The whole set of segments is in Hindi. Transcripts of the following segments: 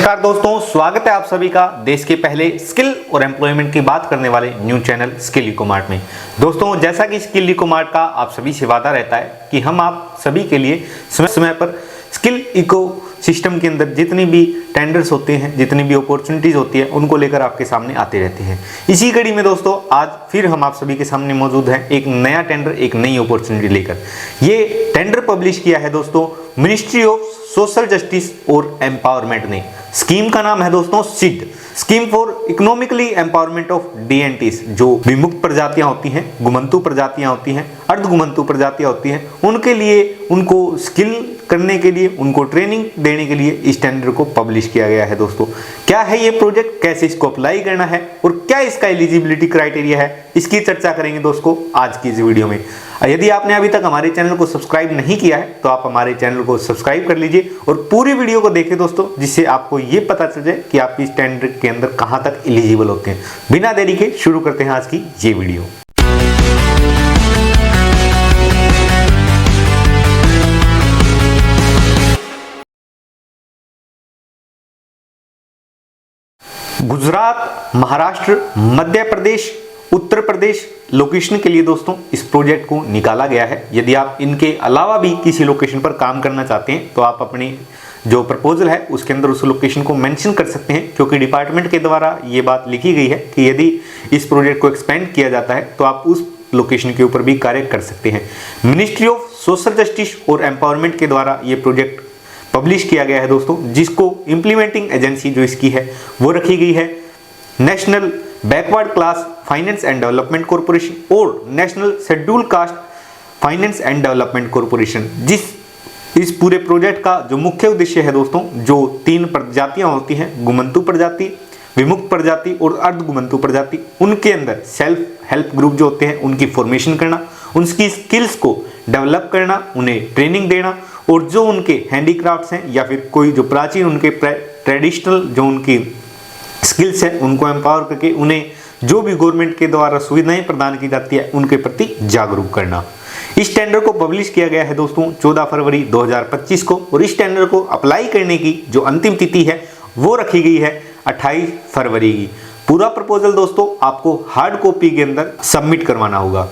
नमस्कार दोस्तों, स्वागत है आप सभी का देश के पहले स्किल और एम्प्लॉयमेंट की बात करने वाले new channel skill eco mart में। दोस्तों, जैसा कि स्किल इको मार्ट का आप सभी से वादा रहता है कि हम आप सभी के लिए समय समय पर स्किल इको सिस्टम के अंदर जितनी भी टेंडर्स होते हैं, जितनी भी अपॉर्चुनिटीज़ होती है, उनको लेकर आपके सामने आते रहते हैं। इसी कड़ी में दोस्तों आज फिर हम आप सभी के सामने मौजूद हैं एक नया टेंडर, एक नई अपॉर्चुनिटी लेकर। ये टेंडर पब्लिश किया है दोस्तों मिनिस्ट्री ऑफ सोशल जस्टिस और एम्पावरमेंट ने। स्कीम का नाम है दोस्तों SEED, scheme for economically empowerment of DNTs. जो विमुक्त प्रजातियां होती हैं, गुमंतु प्रजातियां होती हैं, अर्ध गुमंतु प्रजातियां होती हैं, उनके लिए उनको स्किल करने के लिए, उनको ट्रेनिंग देने के लिए इस टेंडर को पब्लिश किया गया है। दोस्तों, क्या है ये प्रोजेक्ट, कैसे इसको अप्लाई करना है और क्या इसका एलिजिबिलिटी क्राइटेरिया है, इसकी चर्चा करेंगे दोस्तों आज की इस वीडियो में। यदि आपने अभी तक हमारे चैनल को सब्सक्राइब नहीं किया है तो आप हमारे चैनल को सब्सक्राइब कर लीजिए और पूरी वीडियो को देखें दोस्तों, जिससे आपको ये पता चल जाए कि आप इस टेंडर के अंदर कहां तक एलिजिबल होते हैं। बिना देरी के शुरू करते हैं आज की ये वीडियो। गुजरात, महाराष्ट्र, मध्य प्रदेश, उत्तर प्रदेश लोकेशन के लिए दोस्तों इस प्रोजेक्ट को निकाला गया है। यदि आप इनके अलावा भी किसी लोकेशन पर काम करना चाहते हैं तो आप अपनी जो प्रपोजल है उसके अंदर उस लोकेशन को मेंशन कर सकते हैं, क्योंकि डिपार्टमेंट के द्वारा ये बात लिखी गई है कि यदि इस प्रोजेक्ट को एक्सपेंड किया जाता है तो आप उस लोकेशन के ऊपर भी कार्य कर सकते हैं। मिनिस्ट्री ऑफ सोशल जस्टिस और एम्पावरमेंट के द्वारा ये प्रोजेक्ट पब्लिश किया गया है दोस्तों, जिसको इम्प्लीमेंटिंग एजेंसी जो इसकी है वो रखी गई है national backward class finance and development corporation और national schedule caste finance and development corporation. इस पूरे प्रोजेक्ट का जो मुख्य उद्देश्य है दोस्तों, जो 3 प्रजातियां होती हैं, गुमंतु प्रजाति, विमुक्त प्रजाति और अर्ध गुमंतु प्रजाति, उनके अंदर सेल्फ हेल्प ग्रुप जो होते हैं उनकी फॉर्मेशन करना, उनकी स्किल्स को डेवलप करना, उन्हें ट्रेनिंग देना और जो उनके हैंडीक्राफ्ट्स हैं या फिर कोई जो प्राचीन उनके ट्रेडिशनल जो उनकी स्किल्स है उनको एम्पावर करके उन्हें जो भी गवर्नमेंट के द्वारा सुविधाएं प्रदान की जाती है उनके प्रति जागरूक करना। इस टेंडर को पब्लिश किया गया है दोस्तों 14 फरवरी 2025 को और इस टेंडर को अप्लाई करने की जो अंतिम तिथि है वो रखी गई है 28 फरवरी की। पूरा प्रपोजल दोस्तों आपको हार्ड कॉपी के अंदर सबमिट करवाना होगा।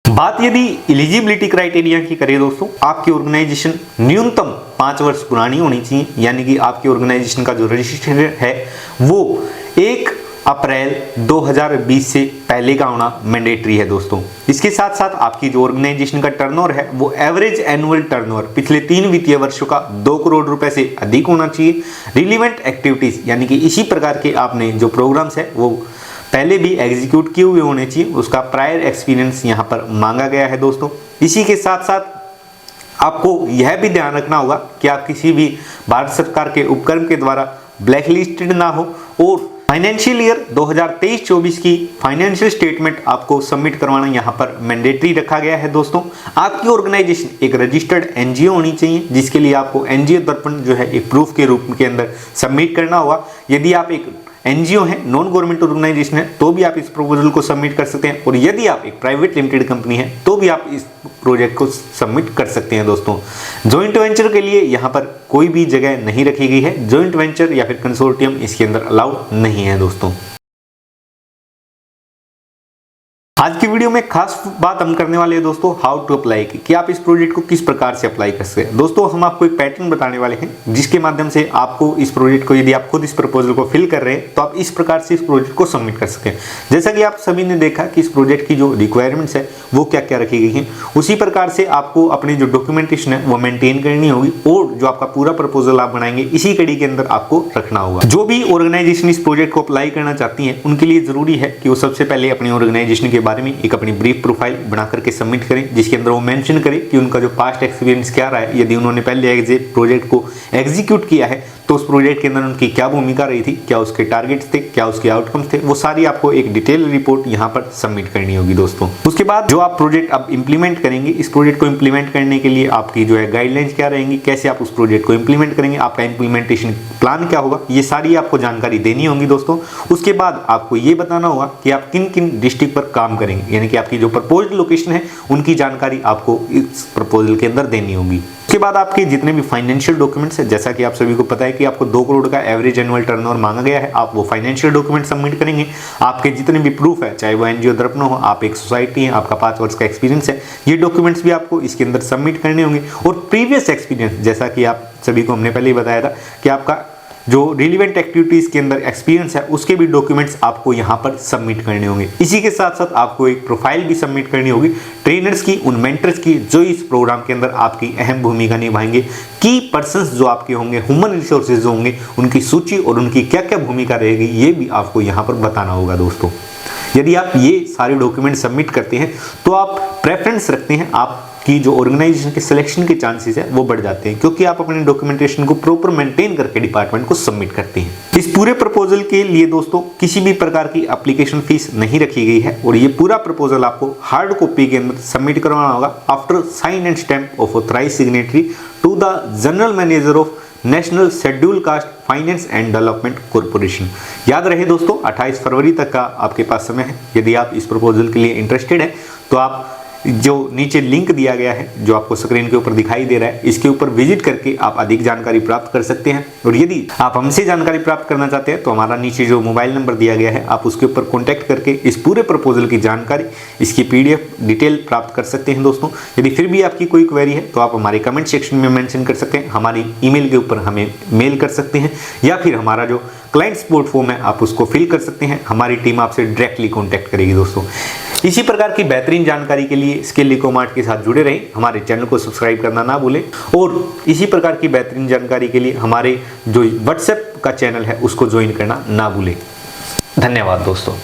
बात यदि एलिजिबिलिटी क्राइटेरिया की करें दोस्तों, आपकी ऑर्गेनाइजेशन न्यूनतम 5 वर्ष पुरानी होनी चाहिए, यानी कि आपकी ऑर्गेनाइजेशन का जो रजिस्ट्रेशन है वो 1 अप्रैल 2020 से पहले का होना मैंडेटरी है दोस्तों। इसके साथ साथ आपकी जो ऑर्गेनाइजेशन का टर्नओवर है वो एवरेज एनुअल टर्नओवर पिछले 3 वित्तीय वर्षों का 2 करोड़ रुपए से अधिक होना चाहिए। रिलीवेंट एक्टिविटीज यानी कि इसी प्रकार के आपने जो प्रोग्राम्स है वो पहले भी एग्जीक्यूट किए हुए होने चाहिए, उसका प्रायर एक्सपीरियंस यहाँ पर मांगा गया है दोस्तों। इसी के साथ साथ आपको यह भी ध्यान रखना होगा कि आप किसी भी भारत सरकार के उपक्रम के द्वारा ब्लैक लिस्टेड ना हो और फाइनेंशियल ईयर 2023-24 की फाइनेंशियल स्टेटमेंट आपको सबमिट करवाना यहाँ पर मैंडेटरी रखा गया है दोस्तों। आपकी ऑर्गेनाइजेशन एक रजिस्टर्ड एनजीओ होनी चाहिए, जिसके लिए आपको एनजीओ दर्पण जो है एक प्रूफ के रूप के अंदर सबमिट करना होगा। यदि आप एक एनजीओ है, नॉन गवर्नमेंट ऑर्गेनाइजेशन है, तो भी आप इस प्रपोजल को सबमिट कर सकते हैं और यदि आप एक प्राइवेट लिमिटेड कंपनी है तो भी आप इस प्रोजेक्ट को सबमिट कर सकते हैं दोस्तों। जॉइंट वेंचर के लिए यहाँ पर कोई भी जगह नहीं रखी गई है, जॉइंट वेंचर या फिर कंसोर्टियम इसके अंदर अलाउड नहीं है दोस्तों। आज की वीडियो में खास बात हम करने वाले हैं दोस्तों हाउ टू अप्लाई की, कि आप इस प्रोजेक्ट को किस प्रकार से अप्लाई कर सकते हैं। दोस्तों, हम आपको एक पैटर्न बताने वाले हैं जिसके माध्यम से आपको इस प्रोजेक्ट को, यदि आप खुद इस प्रपोजल को फिल कर रहे हैं तो आप इस प्रकार से इस प्रोजेक्ट को सबमिट कर सकते हैं। जैसा कि आप सभी ने देखा कि इस प्रोजेक्ट की जो रिक्वायरमेंट्स है वो क्या क्या रखी गई है, उसी प्रकार से आपको अपनी जो डॉक्यूमेंटेशन है वो मेंटेन करनी होगी और जो आपका पूरा प्रपोजल आप बनाएंगे इसी कड़ी के अंदर आपको रखना होगा। जो भी ऑर्गेनाइजेशन इस प्रोजेक्ट को अप्लाई करना चाहती है उनके लिए जरूरी है कि वो सबसे पहले अपनी ऑर्गेनाइजेशन के बारे में एक अपनी ब्रीफ प्रोफाइल बना करके सबमिट करें, जिसके अंदर वो मेंशन करें कि उनका जो पास्ट एक्सपीरियंस क्या रहा है। यदि उन्होंने पहले प्रोजेक्ट को एग्जीक्यूट किया है तो उस प्रोजेक्ट के अंदर उनकी क्या भूमिका रही थी, क्या उसके टारगेट्स थे, क्या उसके आउटकम्स थे, वो सारी आपको एक डिटेल रिपोर्ट यहाँ पर सबमिट करनी होगी दोस्तों। उसके बाद जो आप प्रोजेक्ट अब इंप्लीमेंट करेंगे, इस प्रोजेक्ट को इंप्लीमेंट करने के लिए आपकी जो है गाइडलाइंस क्या रहेंगी, कैसे आप उस प्रोजेक्ट को इंप्लीमेंट करेंगे, आपका इंप्लीमेंटेशन प्लान क्या होगा, ये सारी आपको जानकारी देनी होगी दोस्तों। उसके बाद आपको ये बताना होगा कि आप किन किन डिस्ट्रिक्ट पर काम करेंगे, यानी कि आपकी जो प्रपोज्ड लोकेशन है उनकी जानकारी आपको इस प्रपोजल के अंदर देनी होगी। उसके बाद आपके जितने भी फाइनेंशियल डॉक्यूमेंट्स हैं, जैसा कि आप सभी को पता है कि आपको 2 करोड़ का एवरेज एनुअल टर्नओवर मांगा गया है, आप वो फाइनेंशियल डॉक्यूमेंट सबमिट करेंगे। आपके जितने भी प्रूफ है, चाहे वो एनजीओ दर्पण हो, आप एक सोसाइटी है, आपका 5 वर्ष का एक्सपीरियंस है, ये डॉक्यूमेंट्स भी आपको इसके अंदर सबमिट करने होंगे। और प्रीवियस एक्सपीरियंस, जैसा कि आप सभी को हमने पहले ही बताया था कि आपका जो रिलीवेंट एक्टिविटीज के अंदर एक्सपीरियंस है, उसके भी डॉक्यूमेंट्स आपको यहाँ पर सबमिट करने होंगे। इसी के साथ साथ आपको एक प्रोफाइल भी सबमिट करनी होगी ट्रेनर्स की, उन मेंटर्स की जो इस प्रोग्राम के अंदर आपकी अहम भूमिका निभाएंगे। की पर्संस जो आपके होंगे, ह्यूमन रिसोर्सेज जो होंगे, उनकी सूची और उनकी क्या क्या भूमिका रहेगी, ये भी आपको यहाँ पर बताना होगा दोस्तों। यदि आप ये सारे डॉक्यूमेंट सबमिट करते हैं तो आप प्रेफरेंस रखते हैं, आपकी जो ऑर्गेनाइजेशन के सिलेक्शन के चांसेस है वो बढ़ जाते हैं, क्योंकि आप अपने डॉक्यूमेंटेशन को प्रॉपर मेंटेन करके डिपार्टमेंट को सबमिट करते हैं। इस पूरे प्रपोजल के लिए दोस्तों किसी भी प्रकार की एप्लीकेशन फीस नहीं रखी गई है और ये पूरा प्रपोजल आपको हार्ड कॉपी के अंदर सबमिट करवाना होगा after sign and stamp of authorised signatory to the general manager of national schedule caste finance and development corporation. याद रहे दोस्तों, 28 फरवरी तक का आपके पास समय है। यदि आप इस प्रपोजल के लिए इंटरेस्टेड हैं तो आप जो नीचे लिंक दिया गया है, जो आपको स्क्रीन के ऊपर दिखाई दे रहा है, इसके ऊपर विजिट करके आप अधिक जानकारी प्राप्त कर सकते हैं। और यदि आप हमसे जानकारी प्राप्त करना चाहते हैं तो हमारा नीचे जो मोबाइल नंबर दिया गया है, आप उसके ऊपर कॉन्टैक्ट करके इस पूरे प्रपोजल की जानकारी, इसकी PDF डिटेल प्राप्त कर सकते हैं दोस्तों। यदि फिर भी आपकी कोई क्वेरी है तो आप हमारे कमेंट सेक्शन में मेंशन कर सकते हैं, हमारी ईमेल के ऊपर हमें मेल कर सकते हैं, या फिर हमारा जो क्लाइंट सपोर्ट फॉर्म है आप उसको फिल कर सकते हैं। हमारी टीम आपसे डायरेक्टली कॉन्टैक्ट करेगी दोस्तों। इसी प्रकार की बेहतरीन जानकारी के लिए स्किल इकोमार्ट के साथ जुड़े रहें, हमारे चैनल को सब्सक्राइब करना ना भूलें, और इसी प्रकार की बेहतरीन जानकारी के लिए हमारे जो WhatsApp का चैनल है उसको ज्वाइन करना ना भूलें। धन्यवाद दोस्तों।